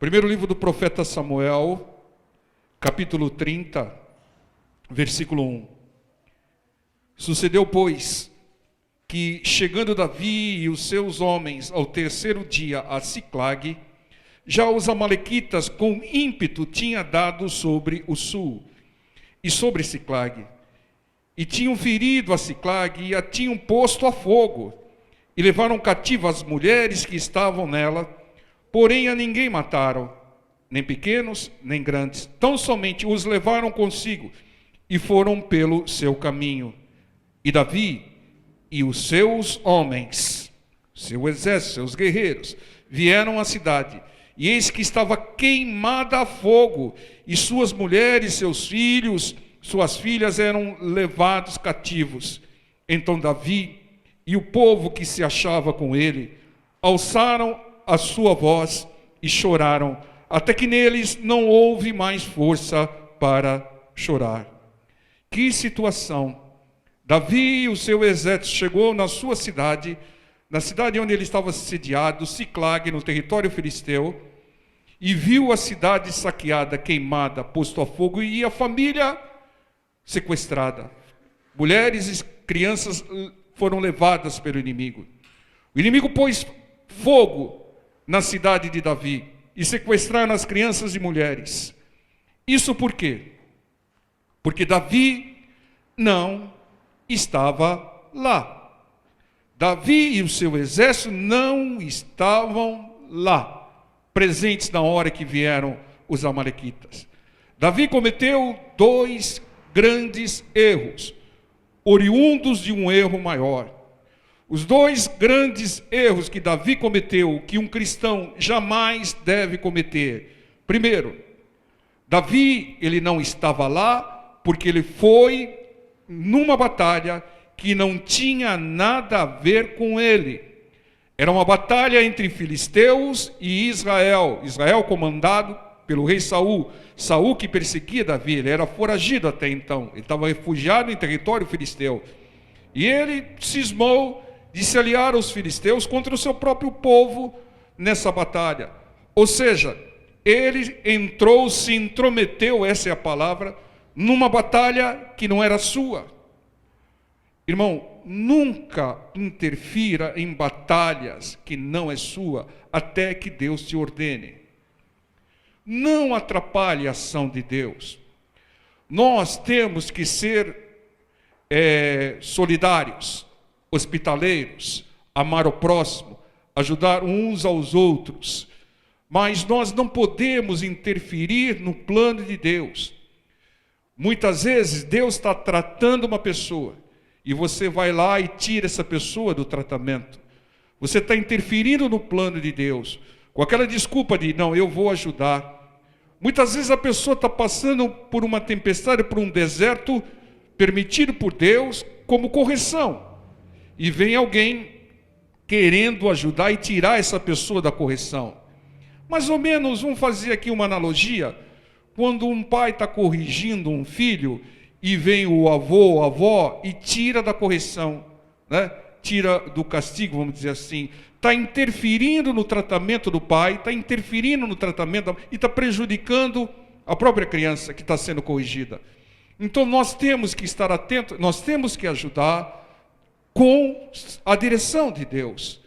Primeiro livro do profeta Samuel, capítulo 30, versículo 1. Sucedeu, pois, que chegando Davi e os seus homens ao terceiro dia a Siclag, já os amalequitas com ímpeto tinham dado sobre o sul e sobre Siclag, e tinham ferido a Siclag e a tinham posto a fogo, e levaram cativas as mulheres que estavam nela, porém a ninguém mataram, nem pequenos, nem grandes, tão somente os levaram consigo, e foram pelo seu caminho. E Davi e os seus homens, seu exército, seus guerreiros, vieram à cidade, e eis que estava queimada a fogo, e suas mulheres, seus filhos, suas filhas eram levados cativos. Então Davi e o povo que se achava com ele alçaram a sua voz e choraram, até que neles não houve mais força para chorar. Que situação! Davi e o seu exército chegou na sua cidade, na cidade onde ele estava sediado, Siclag, no território filisteu, e viu a cidade saqueada, queimada, posto a fogo, e a família sequestrada. Mulheres e crianças foram levadas pelo inimigo. O inimigo pôs fogo na cidade de Davi e sequestraram as crianças e mulheres. Isso por quê? Porque Davi não estava lá. Davi e o seu exército não estavam lá, presentes na hora que vieram os amalequitas. Davi cometeu dois grandes erros, oriundos de um erro maior. Os dois grandes erros que Davi cometeu, que um cristão jamais deve cometer. Primeiro, Davi, ele não estava lá porque ele foi numa batalha que não tinha nada a ver com ele. Era uma batalha entre filisteus e Israel. Israel comandado pelo rei Saul. Saul que perseguia Davi, ele era foragido até então. Ele estava refugiado em território filisteu. E ele cismou de se aliar aos filisteus contra o seu próprio povo nessa batalha. Ou seja, ele entrou, se intrometeu, essa é a palavra, numa batalha que não era sua. Irmão, nunca interfira em batalhas que não é sua, até que Deus te ordene. Não atrapalhe a ação de Deus. Nós temos que ser solidários, hospitaleiros, amar o próximo, ajudar uns aos outros. Mas nós não podemos interferir no plano de Deus. Muitas vezes Deus está tratando uma pessoa e você vai lá e tira essa pessoa do tratamento. Você está interferindo no plano de Deus, com aquela desculpa de, não, eu vou ajudar. Muitas vezes a pessoa está passando por uma tempestade, por um deserto, permitido por Deus, como correção. E vem alguém querendo ajudar e tirar essa pessoa da correção. Mais ou menos, vamos fazer aqui uma analogia. Quando um pai está corrigindo um filho, e vem o avô, a avó, e tira da correção, né? Tira do castigo, vamos dizer assim. Está interferindo no tratamento do pai, está interferindo no tratamento, e está prejudicando a própria criança que está sendo corrigida. Então nós temos que estar atentos, nós temos que ajudar com a direção de Deus.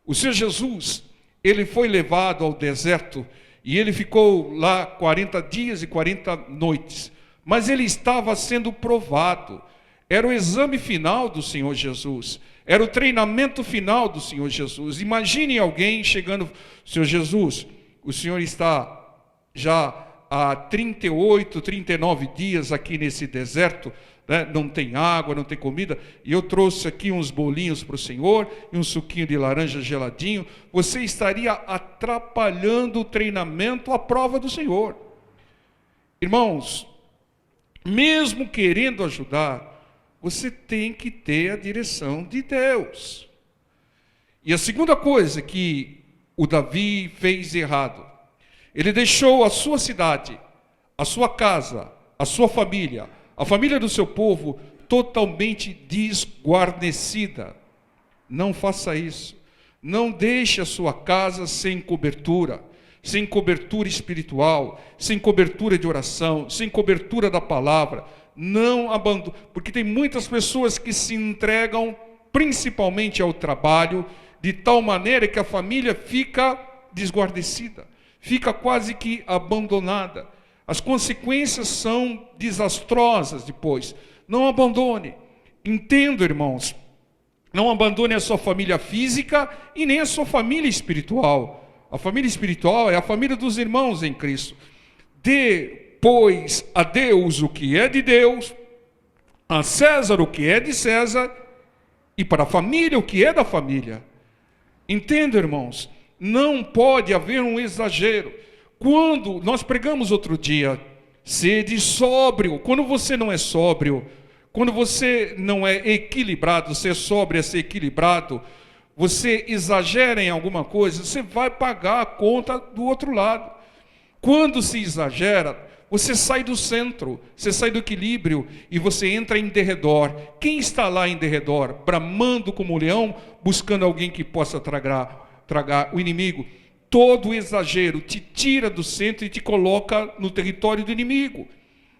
O Senhor Jesus, ele foi levado ao deserto, e ele ficou lá 40 dias e 40 noites. Mas ele estava sendo provado. Era o exame final do Senhor Jesus. Era o treinamento final do Senhor Jesus. Imagine alguém chegando, Senhor Jesus, o Senhor está já há 38, 39 dias aqui nesse deserto, né? Não tem água, não tem comida, e eu trouxe aqui uns bolinhos para o Senhor, e um suquinho de laranja geladinho. Você estaria atrapalhando o treinamento, a prova do Senhor. Irmãos, mesmo querendo ajudar, você tem que ter a direção de Deus. E a segunda coisa que o Davi fez errado, ele deixou a sua cidade, a sua casa, a sua família, a família do seu povo totalmente desguarnecida. Não faça isso. Não deixe a sua casa sem cobertura, sem cobertura espiritual, sem cobertura de oração, sem cobertura da palavra, não abandone, porque tem muitas pessoas que se entregam principalmente ao trabalho, de tal maneira que a família fica desguarnecida, fica quase que abandonada. As consequências são desastrosas depois. Não abandone. Entendo, irmãos, não abandone a sua família física e nem a sua família espiritual. A família espiritual é a família dos irmãos em Cristo. Dê, pois, a Deus o que é de Deus, a César o que é de César, e para a família o que é da família. Entenda, irmãos, não pode haver um exagero. Quando nós pregamos outro dia, sede sóbrio. Quando você não é sóbrio, quando você não é equilibrado, ser sóbrio é ser equilibrado, você exagera em alguma coisa, você vai pagar a conta do outro lado. Quando se exagera, você sai do centro, você sai do equilíbrio e você entra em derredor. Quem está lá em derredor, bramando como um leão, buscando alguém que possa tragar o inimigo? Todo exagero te tira do centro e te coloca no território do inimigo.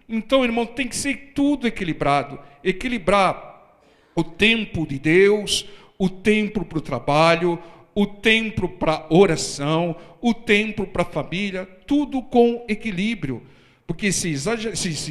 Então, irmão, tem que ser tudo equilibrado. Equilibrar o tempo de Deus, o tempo para o trabalho, o tempo para oração, o tempo para a família, tudo com equilíbrio. Porque se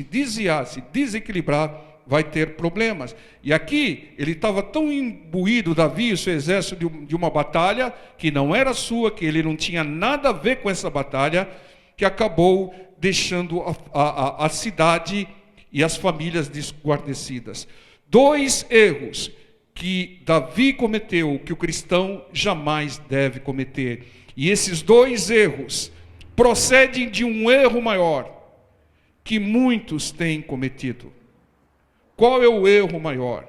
desviar, se desequilibrar, vai ter problemas. E aqui, ele estava tão imbuído, Davi e o seu exército, de uma batalha que não era sua, que ele não tinha nada a ver com essa batalha, que acabou deixando a cidade e as famílias desguarnecidas. 2 erros que Davi cometeu, que o cristão jamais deve cometer. E esses 2 erros procedem de um erro maior, que muitos têm cometido. Qual é o erro maior?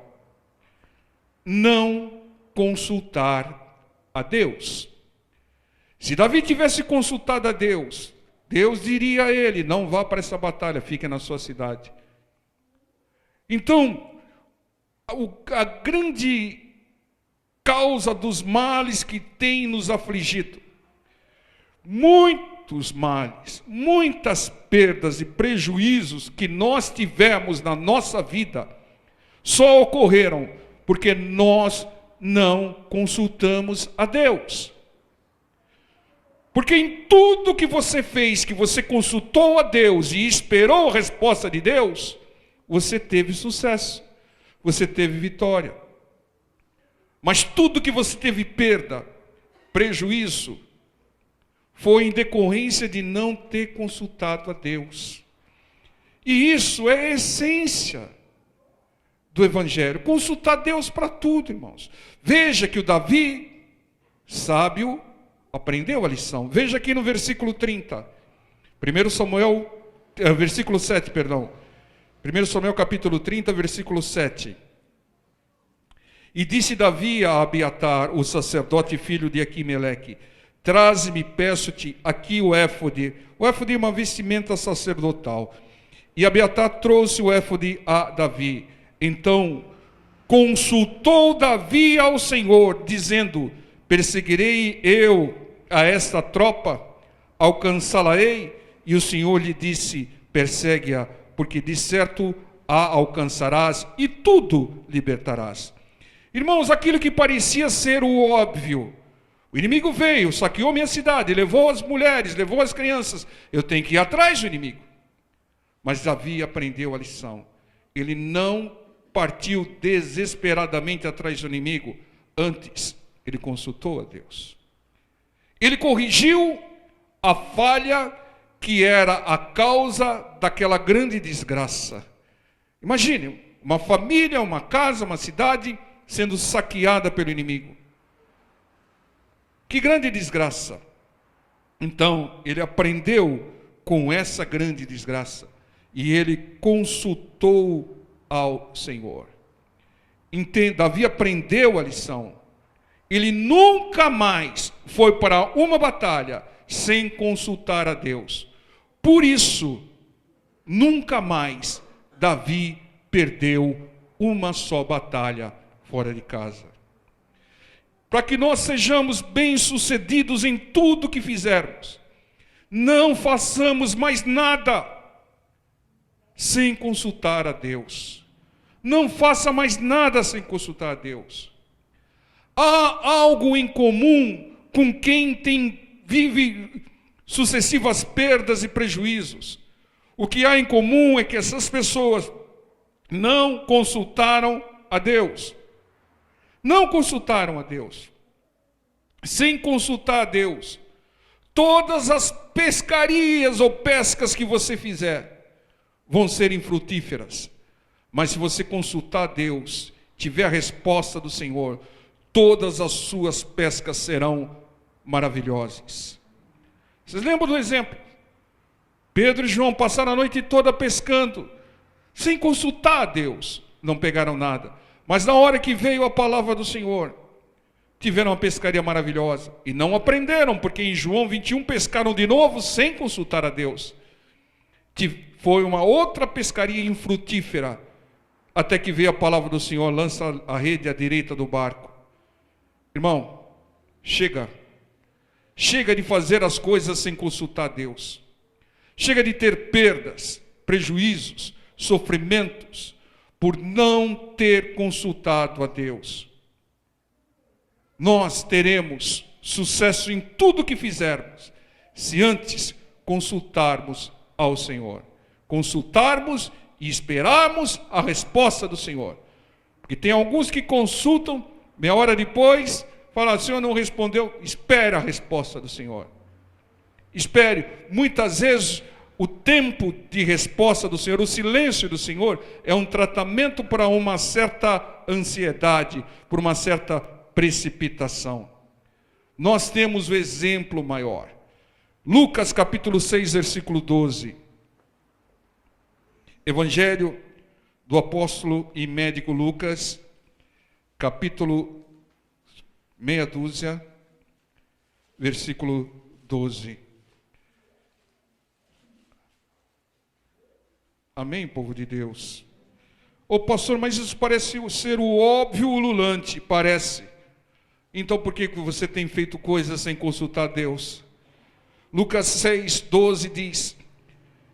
Não consultar a Deus. Se Davi tivesse consultado a Deus, Deus diria a ele: não vá para essa batalha, fique na sua cidade. Então, a grande causa dos males que tem nos afligido, muitos males, muitas perdas e prejuízos que nós tivemos na nossa vida, só ocorreram porque nós não consultamos a Deus. Porque em tudo que você fez, que você consultou a Deus e esperou a resposta de Deus, você teve sucesso, você teve vitória. Mas tudo que você teve perda, prejuízo, foi em decorrência de não ter consultado a Deus. E isso é a essência do Evangelho. Consultar Deus para tudo, irmãos. Veja que o Davi, sábio, aprendeu a lição. Veja aqui no versículo 30. 1 Samuel, versículo 7, perdão. 1 Samuel capítulo 30, versículo 7. E disse Davi a Abiatar, o sacerdote filho de Aquimeleque: traze-me, peço-te, aqui o éfode. O éfode é uma vestimenta sacerdotal. E Abiatar trouxe o éfode a Davi. Então consultou Davi ao Senhor, dizendo: perseguirei eu a esta tropa? Alcançá-la-ei? E o Senhor lhe disse: persegue-a, porque de certo a alcançarás e tudo libertarás. Irmãos, aquilo que parecia ser o óbvio, o inimigo veio, saqueou minha cidade, levou as mulheres, levou as crianças, eu tenho que ir atrás do inimigo. Mas Davi aprendeu a lição. Ele não partiu desesperadamente atrás do inimigo. Antes, ele consultou a Deus. Ele corrigiu a falha que era a causa daquela grande desgraça. Imagine, uma família, uma casa, uma cidade sendo saqueada pelo inimigo. Que grande desgraça. Então, ele aprendeu com essa grande desgraça e ele consultou ao Senhor. Entenda, Davi aprendeu a lição. Ele nunca mais foi para uma batalha sem consultar a Deus. Por isso, nunca mais Davi perdeu uma só batalha fora de casa. Para que nós sejamos bem-sucedidos em tudo que fizermos, Não façamos mais nada sem consultar a Deus. Não faça mais nada sem consultar a Deus. Há algo em comum com quem vive sucessivas perdas e prejuízos. O que há em comum é que essas pessoas não consultaram a Deus. Não consultaram a Deus. Sem consultar a Deus, todas as pescarias ou pescas que você fizer vão ser infrutíferas. Mas se você consultar a Deus, tiver a resposta do Senhor, todas as suas pescas serão maravilhosas. Vocês lembram do exemplo? Pedro e João passaram a noite toda pescando, sem consultar a Deus, não pegaram nada. Mas na hora que veio a palavra do Senhor, tiveram uma pescaria maravilhosa. E não aprenderam, porque em João 21 pescaram de novo sem consultar a Deus. Foi uma outra pescaria infrutífera, até que veio a palavra do Senhor, lança a rede à direita do barco. Irmão, chega de fazer as coisas sem consultar a Deus. Chega de ter perdas, prejuízos, sofrimentos, por não ter consultado a Deus. Nós teremos sucesso em tudo que fizermos, se antes consultarmos ao Senhor. Consultarmos e esperarmos a resposta do Senhor. Porque tem alguns que consultam, meia hora depois, falam, o Senhor não respondeu, espere a resposta do Senhor. Espere. Muitas vezes o tempo de resposta do Senhor, o silêncio do Senhor, é um tratamento para uma certa ansiedade, por uma certa precipitação. Nós temos o exemplo maior. Lucas capítulo 6, versículo 12. Evangelho do apóstolo e médico Lucas, capítulo meia dúzia, versículo 12. Amém, povo de Deus? Ô pastor, mas isso parece ser o óbvio ululante, parece. Então por que você tem feito coisas sem consultar Deus? Lucas 6, 12 diz,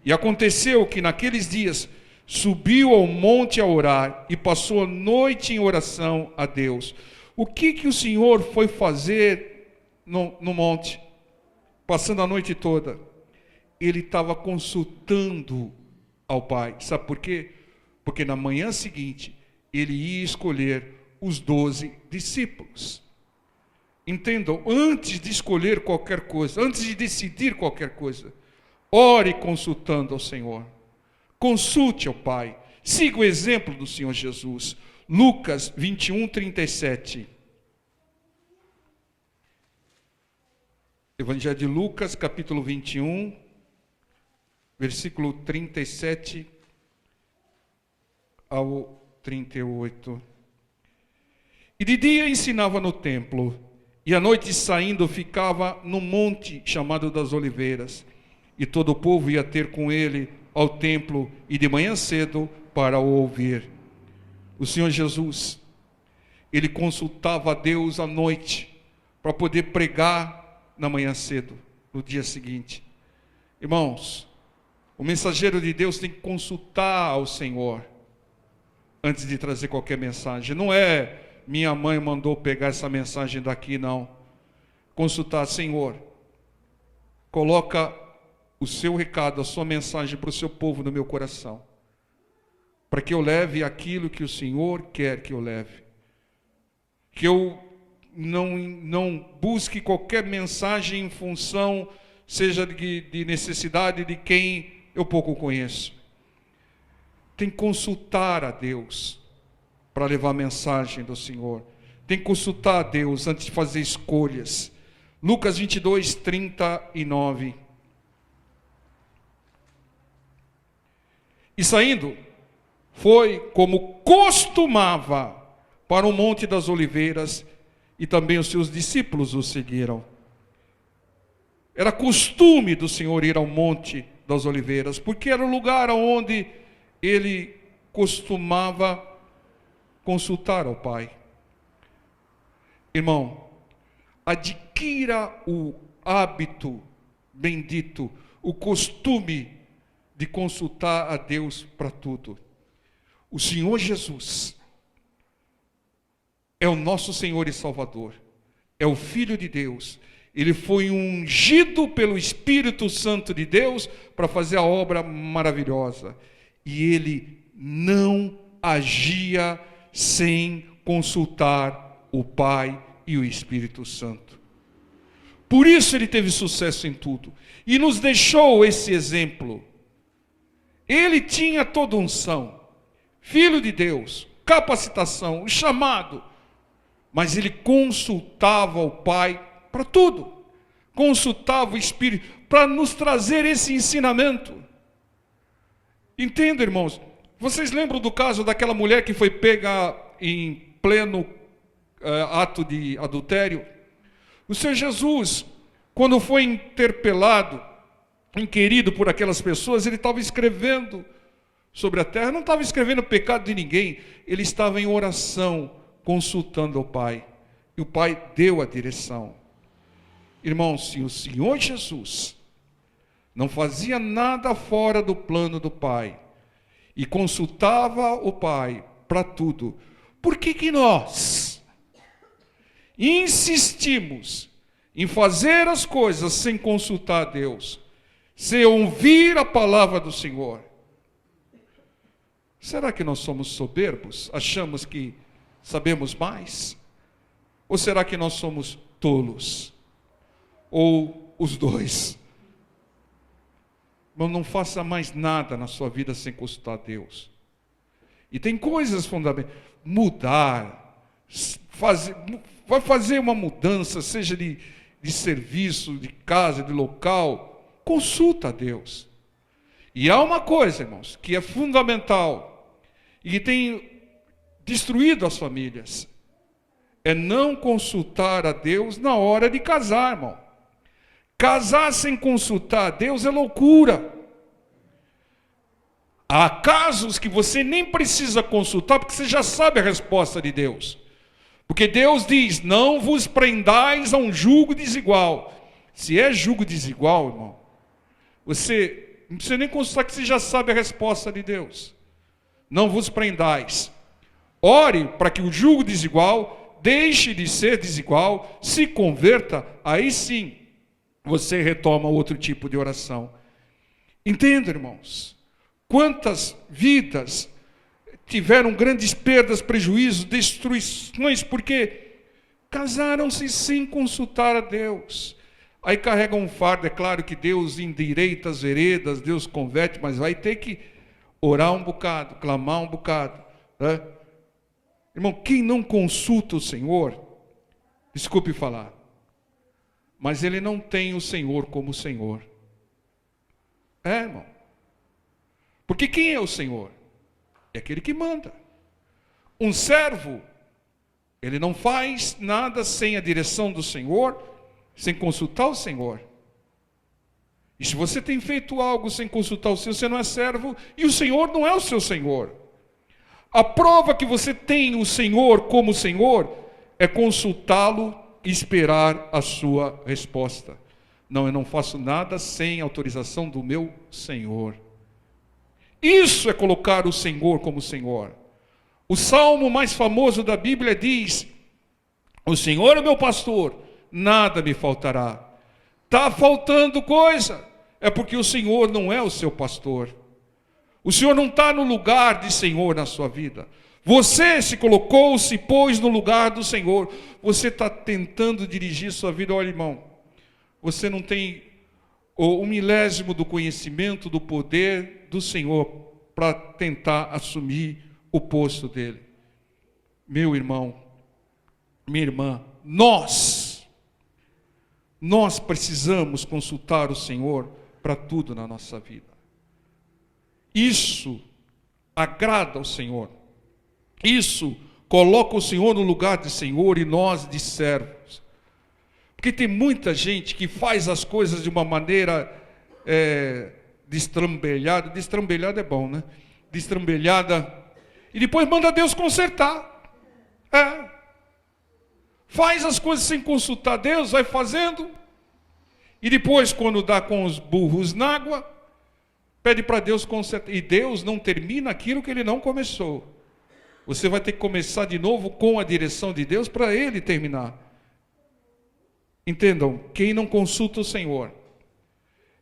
e aconteceu que naqueles dias subiu ao monte a orar e passou a noite em oração a Deus. O que o Senhor foi fazer no monte, passando a noite toda? Ele estava consultando ao Pai. Sabe por quê? Porque na manhã seguinte, ele ia escolher os 12 discípulos. Entendam, antes de escolher qualquer coisa, antes de decidir qualquer coisa, ore consultando ao Senhor. Consulte ao Pai. Siga o exemplo do Senhor Jesus. Lucas 21, 37. Evangelho de Lucas, capítulo 21, versículo 37 ao 38. E de dia ensinava no templo, e à noite saindo ficava no monte chamado das Oliveiras, e todo o povo ia ter com ele ao templo, e de manhã cedo para o ouvir. O Senhor Jesus, ele consultava a Deus à noite, para poder pregar na manhã cedo, no dia seguinte. Irmãos, o mensageiro de Deus tem que consultar ao Senhor, antes de trazer qualquer mensagem. Não é minha mãe mandou pegar essa mensagem daqui, não. Consultar, Senhor, coloca o seu recado, a sua mensagem para o seu povo no meu coração, para que eu leve aquilo que o Senhor quer que eu leve, que eu não busque qualquer mensagem em função, seja de necessidade de quem eu pouco conheço. Tem que consultar a Deus para levar a mensagem do Senhor. Tem que consultar a Deus antes de fazer escolhas. Lucas 22, 39. E saindo, foi como costumava para o Monte das Oliveiras, e também os seus discípulos o seguiram. Era costume do Senhor ir ao Monte das Oliveiras, porque era o lugar onde ele costumava consultar ao Pai. Irmão, adquira o hábito bendito, o costume de consultar a Deus para tudo. O Senhor Jesus é o nosso Senhor e Salvador, é o Filho de Deus. Ele foi ungido pelo Espírito Santo de Deus para fazer a obra maravilhosa. E ele não agia sem consultar o Pai e o Espírito Santo. Por isso ele teve sucesso em tudo. E nos deixou esse exemplo. Ele tinha toda unção, Filho de Deus, capacitação, o chamado. Mas ele consultava o Pai para tudo. Consultava o Espírito para nos trazer esse ensinamento. Entenda, irmãos. Vocês lembram do caso daquela mulher que foi pega em pleno ato de adultério? O Senhor Jesus, quando foi interpelado, inquirido por aquelas pessoas, ele estava escrevendo sobre a terra, não estava escrevendo o pecado de ninguém, ele estava em oração, consultando o Pai. E o Pai deu a direção. Irmãos, se o Senhor Jesus não fazia nada fora do plano do Pai e consultava o Pai para tudo, por que nós insistimos em fazer as coisas sem consultar a Deus, sem ouvir a palavra do Senhor? Será que nós somos soberbos? Achamos que sabemos mais? Ou será que nós somos tolos? Ou os dois? Mas não faça mais nada na sua vida sem consultar a Deus. E tem coisas fundamentais. Mudar, vai fazer uma mudança, seja de serviço, de casa, de local, consulta a Deus. E há uma coisa, irmãos, que é fundamental e que tem destruído as famílias. É não consultar a Deus na hora de casar, irmão. Casar sem consultar a Deus é loucura. Há casos que você nem precisa consultar, porque você já sabe a resposta de Deus. Porque Deus diz, não vos prendais a um jugo desigual. Se é jugo desigual, irmão, você não precisa nem consultar, que você já sabe a resposta de Deus. Não vos prendais. Ore para que o jugo desigual deixe de ser desigual, se converta, aí sim você retoma outro tipo de oração. Entenda, irmãos, quantas vidas tiveram grandes perdas, prejuízos, destruições, porque casaram-se sem consultar a Deus. Aí carregam um fardo, é claro que Deus endireita as veredas, Deus converte, mas vai ter que orar um bocado, clamar um bocado, né? Irmão, quem não consulta o Senhor, desculpe falar, mas ele não tem o Senhor como Senhor. É, irmão. Porque quem é o Senhor? É aquele que manda. Um servo, ele não faz nada sem a direção do Senhor, sem consultar o Senhor. E se você tem feito algo sem consultar o Senhor, você não é servo, e o Senhor não é o seu Senhor. A prova que você tem o Senhor como Senhor é consultá-lo e esperar a sua resposta. Não, eu não faço nada sem autorização do meu Senhor. Isso é colocar o Senhor como Senhor. O salmo mais famoso da Bíblia diz: o Senhor é meu pastor, nada me faltará. Está faltando coisa, é porque o Senhor não é o seu pastor. O Senhor não está no lugar de Senhor na sua vida. Você se colocou, se pôs no lugar do Senhor. Você está tentando dirigir sua vida. Olha, irmão, você não tem o milésimo do conhecimento, do poder do Senhor para tentar assumir o posto dele. Meu irmão, minha irmã, nós precisamos consultar o Senhor para tudo na nossa vida. Isso agrada ao Senhor. Isso coloca o Senhor no lugar de Senhor e nós de servos. Porque tem muita gente que faz as coisas de uma maneira destrambelhada. Destrambelhada é bom, né? Destrambelhada. E depois manda Deus consertar. Faz as coisas sem consultar Deus, vai fazendo. E depois, quando dá com os burros na água, pede para Deus consertar. E Deus não termina aquilo que Ele não começou. Você vai ter que começar de novo com a direção de Deus para Ele terminar. Entendam, quem não consulta o Senhor,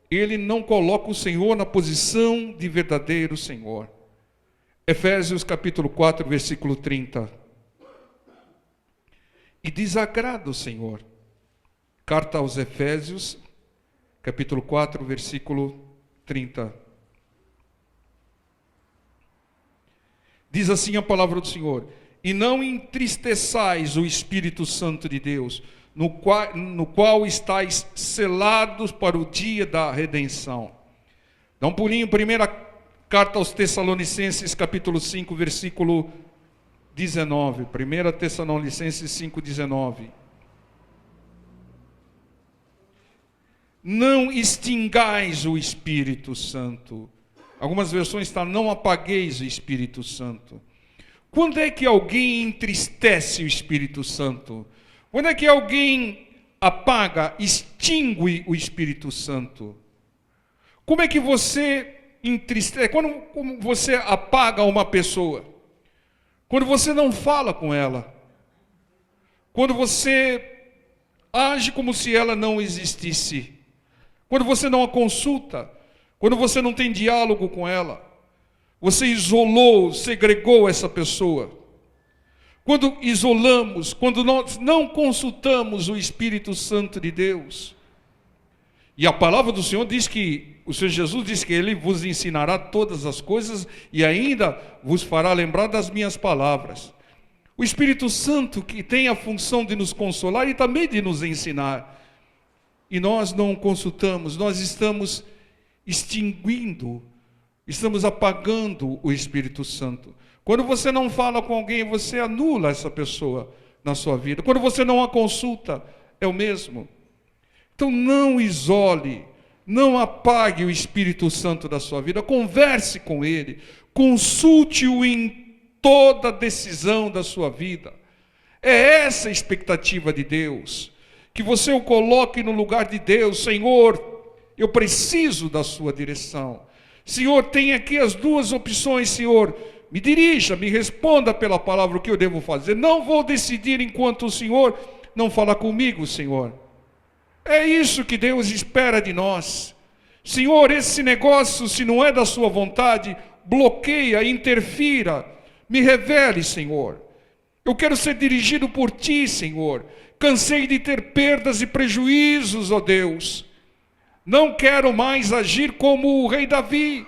ele não coloca o Senhor na posição de verdadeiro Senhor. Efésios capítulo 4, versículo 30. E desagrada o Senhor. Carta aos Efésios, capítulo 4, versículo 30. Diz assim a palavra do Senhor: e não entristeçais o Espírito Santo de Deus, no qual estáis selados para o dia da redenção. Dá um pulinho, primeira carta aos Tessalonicenses, capítulo 5, versículo 19. 1 Tessalonicenses 5, 19. Não extingais o Espírito Santo. Algumas versões estão: não apagueis o Espírito Santo. Quando é que alguém entristece o Espírito Santo? Quando é que alguém apaga, extingue o Espírito Santo? Como é que você entristece? Quando você apaga uma pessoa? Quando você não fala com ela? Quando você age como se ela não existisse? Quando você não a consulta? Quando você não tem diálogo com ela? Você isolou, segregou essa pessoa? Quando isolamos, quando nós não consultamos o Espírito Santo de Deus. E a palavra do Senhor diz que, o Senhor Jesus diz que Ele vos ensinará todas as coisas e ainda vos fará lembrar das minhas palavras. O Espírito Santo, que tem a função de nos consolar e também de nos ensinar. E nós não consultamos, nós estamos extinguindo, estamos apagando o Espírito Santo. Quando você não fala com alguém, você anula essa pessoa na sua vida. Quando você não a consulta, é o mesmo. Então não isole, não apague o Espírito Santo da sua vida. Converse com Ele, consulte-o em toda decisão da sua vida. É essa a expectativa de Deus, que você o coloque no lugar de Deus. Senhor, eu preciso da sua direção. Senhor, tem aqui as duas opções, Senhor. Me dirija, me responda pela palavra o que eu devo fazer. Não vou decidir enquanto o Senhor não falar comigo, Senhor. É isso que Deus espera de nós. Senhor, esse negócio, se não é da sua vontade, bloqueia, interfira. Me revele, Senhor. Eu quero ser dirigido por Ti, Senhor. Cansei de ter perdas e prejuízos, ó Deus. Não quero mais agir como o rei Davi,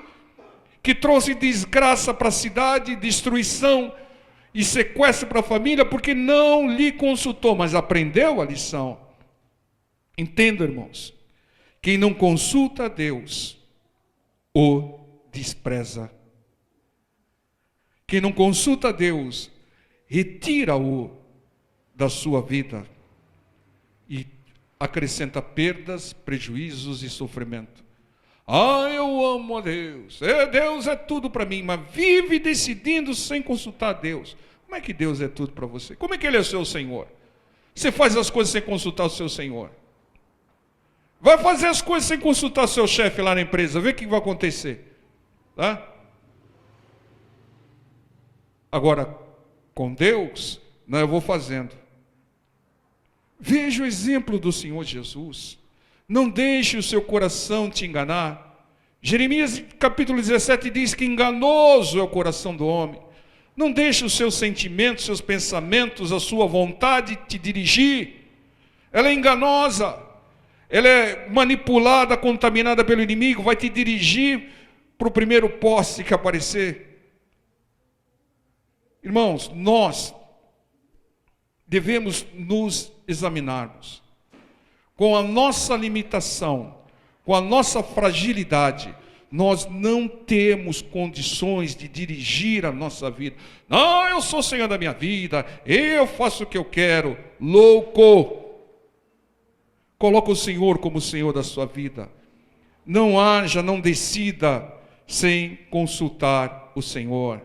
que trouxe desgraça para a cidade, destruição e sequestro para a família, porque não lhe consultou, mas aprendeu a lição. Entenda, irmãos, quem não consulta a Deus, o despreza. Quem não consulta a Deus, retira-o da sua vida e acrescenta perdas, prejuízos e sofrimento. Ah, eu amo a Deus. Deus é tudo para mim, mas vive decidindo sem consultar a Deus. Como é que Deus é tudo para você? Como é que Ele é seu Senhor? Você faz as coisas sem consultar o seu Senhor. Vai fazer as coisas sem consultar o seu chefe lá na empresa. Vê o que vai acontecer. Tá? Agora, com Deus, não, eu vou fazendo. Veja o exemplo do Senhor Jesus. Não deixe o seu coração te enganar. Jeremias capítulo 17 diz que enganoso é o coração do homem. Não deixe os seus sentimentos, seus pensamentos, a sua vontade te dirigir. Ela é enganosa. Ela é manipulada, contaminada pelo inimigo. Vai te dirigir para o primeiro poste que aparecer. Irmãos, nós devemos nos examinarmos. Com a nossa limitação, com a nossa fragilidade, nós não temos condições de dirigir a nossa vida. Não, eu sou o Senhor da minha vida, eu faço o que eu quero. Louco! Coloca o Senhor como Senhor da sua vida. Não haja, não decida sem consultar o Senhor.